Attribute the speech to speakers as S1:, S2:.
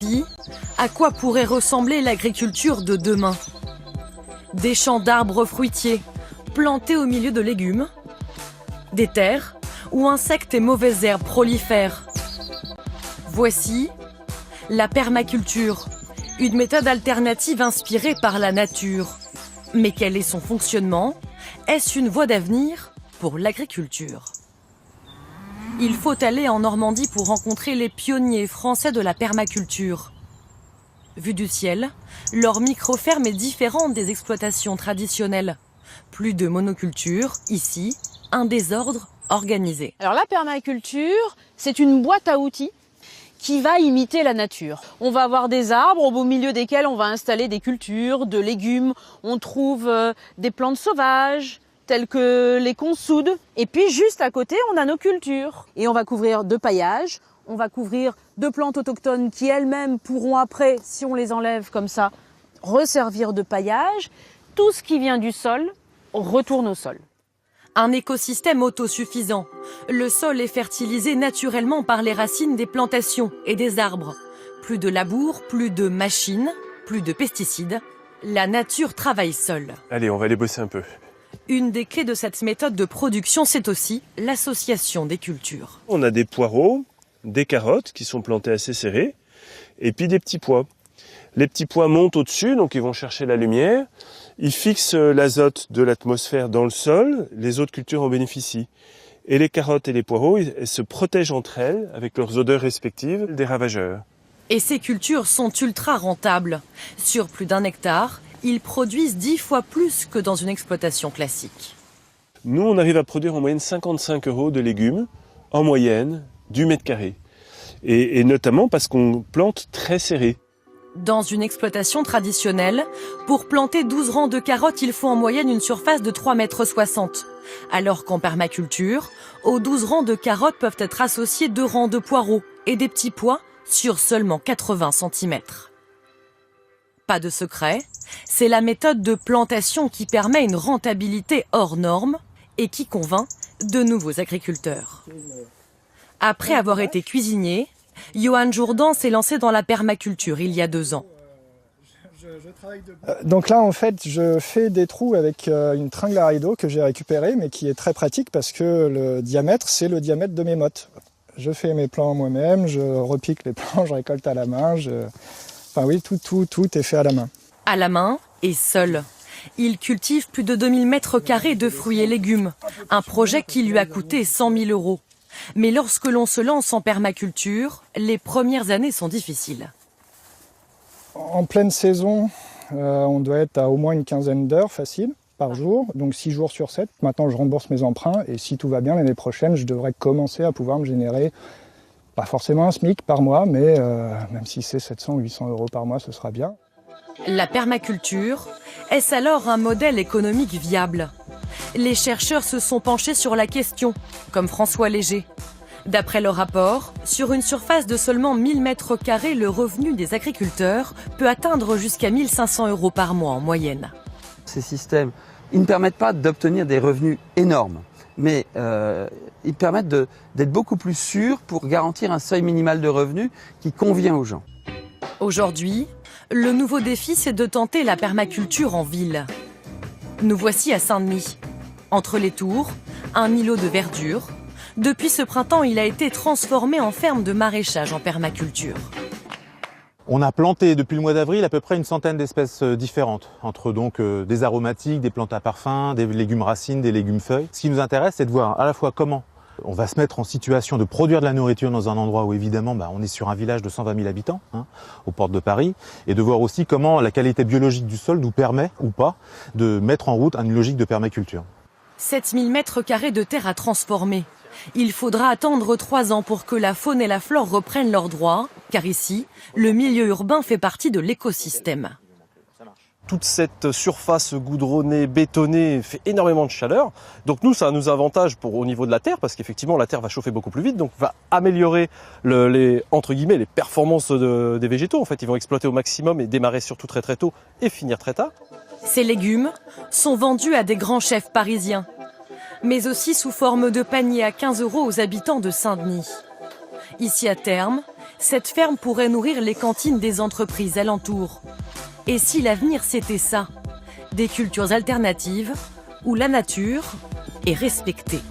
S1: Voici à quoi pourrait ressembler l'agriculture de demain. Des champs d'arbres fruitiers plantés au milieu de légumes, des terres où insectes et mauvaises herbes prolifèrent. Voici la permaculture, une méthode alternative inspirée par la nature. Mais quel est son fonctionnement? Est-ce une voie d'avenir pour l'agriculture? Il faut aller en Normandie pour rencontrer les pionniers français de la permaculture. Vu du ciel, leur micro-ferme est différente des exploitations traditionnelles. Plus de monoculture, ici, un désordre organisé.
S2: Alors la permaculture, c'est une boîte à outils qui va imiter la nature. On va avoir des arbres au milieu desquels on va installer des cultures, de légumes. On trouve des plantes sauvages, telles que les consoudes. Et puis juste à côté, on a nos cultures. Et on va couvrir de paillage, on va couvrir de plantes autochtones qui elles-mêmes pourront après, si on les enlève comme ça, resservir de paillage. Tout ce qui vient du sol retourne au sol.
S1: Un écosystème autosuffisant. Le sol est fertilisé naturellement par les racines des plantations et des arbres. Plus de labour, plus de machines, plus de pesticides. La nature travaille seule.
S3: Allez, on va aller bosser un peu.
S1: Une des clés de cette méthode de production, c'est aussi l'association des cultures.
S3: On a des poireaux, des carottes qui sont plantées assez serrées, et puis des petits pois. Les petits pois montent au-dessus, donc ils vont chercher la lumière. Ils fixent l'azote de l'atmosphère dans le sol, les autres cultures en bénéficient. Et les carottes et les poireaux, elles se protègent entre elles, avec leurs odeurs respectives, des ravageurs.
S1: Et ces cultures sont ultra rentables. Sur plus d'1 hectare, ils produisent 10 fois plus que dans une exploitation classique.
S3: Nous, on arrive à produire en moyenne 55 € de légumes, en moyenne, du mètre carré. Et notamment parce qu'on plante très serré.
S1: Dans une exploitation traditionnelle, pour planter 12 rangs de carottes, il faut en moyenne une surface de 3,60 m. Alors qu'en permaculture, aux 12 rangs de carottes peuvent être associés 2 rangs de poireaux et des petits pois sur seulement 80 cm. Pas de secret, c'est la méthode de plantation qui permet une rentabilité hors norme et qui convainc de nouveaux agriculteurs. Après avoir été cuisinier, Johan Jourdan s'est lancé dans la permaculture il y a 2 ans.
S4: Donc là, en fait, je fais des trous avec une tringle à rideau que j'ai récupérée, mais qui est très pratique parce que le diamètre, c'est le diamètre de mes mottes. Je fais mes plants moi-même, je repique les plants, je récolte à la main. Enfin oui, tout est fait à la main.
S1: À la main et seul. Il cultive plus de 2000 m² de fruits et légumes. Un projet qui lui a coûté 100 000 €. Mais lorsque l'on se lance en permaculture, les premières années sont difficiles.
S4: En pleine saison, on doit être à au moins une quinzaine d'heures facile par jour, donc 6 jours sur 7. Maintenant, je rembourse mes emprunts et si tout va bien, l'année prochaine, je devrais commencer à pouvoir me générer, pas forcément un SMIC par mois, mais même si c'est 700 ou 800 € par mois, ce sera bien.
S1: La permaculture, est-ce alors un modèle économique viable? Les chercheurs se sont penchés sur la question, comme François Léger. D'après leur rapport, sur une surface de seulement 1000 m², le revenu des agriculteurs peut atteindre jusqu'à 1 500 € par mois en moyenne.
S5: Ces systèmes, ils ne permettent pas d'obtenir des revenus énormes, mais ils permettent d'être beaucoup plus sûrs pour garantir un seuil minimal de revenus qui convient aux gens.
S1: Aujourd'hui, le nouveau défi, c'est de tenter la permaculture en ville. Nous voici à Saint-Denis. Entre les tours, un îlot de verdure. Depuis ce printemps, il a été transformé en ferme de maraîchage en permaculture.
S6: On a planté depuis le mois d'avril à peu près une centaine d'espèces différentes, entre donc des aromatiques, des plantes à parfum, des légumes racines, des légumes feuilles. Ce qui nous intéresse, c'est de voir à la fois comment on va se mettre en situation de produire de la nourriture dans un endroit où évidemment on est sur un village de 120 000 habitants, aux portes de Paris, et de voir aussi comment la qualité biologique du sol nous permet ou pas de mettre en route une logique de permaculture.
S1: 7000 m² de terre à transformer. Il faudra attendre 3 ans pour que la faune et la flore reprennent leurs droits, car ici, le milieu urbain fait partie de l'écosystème.
S7: Toute cette surface goudronnée, bétonnée, fait énormément de chaleur. Donc nous, ça nous avantage au niveau de la terre, parce qu'effectivement, la terre va chauffer beaucoup plus vite, donc va améliorer entre guillemets, les performances des végétaux. En fait, ils vont exploiter au maximum et démarrer surtout très tôt et finir très tard.
S1: Ces légumes sont vendus à des grands chefs parisiens, mais aussi sous forme de paniers à 15 € aux habitants de Saint-Denis. Ici, à terme, Cette ferme pourrait nourrir les cantines des entreprises alentours. Et si l'avenir c'était ça, des cultures alternatives où la nature est respectée.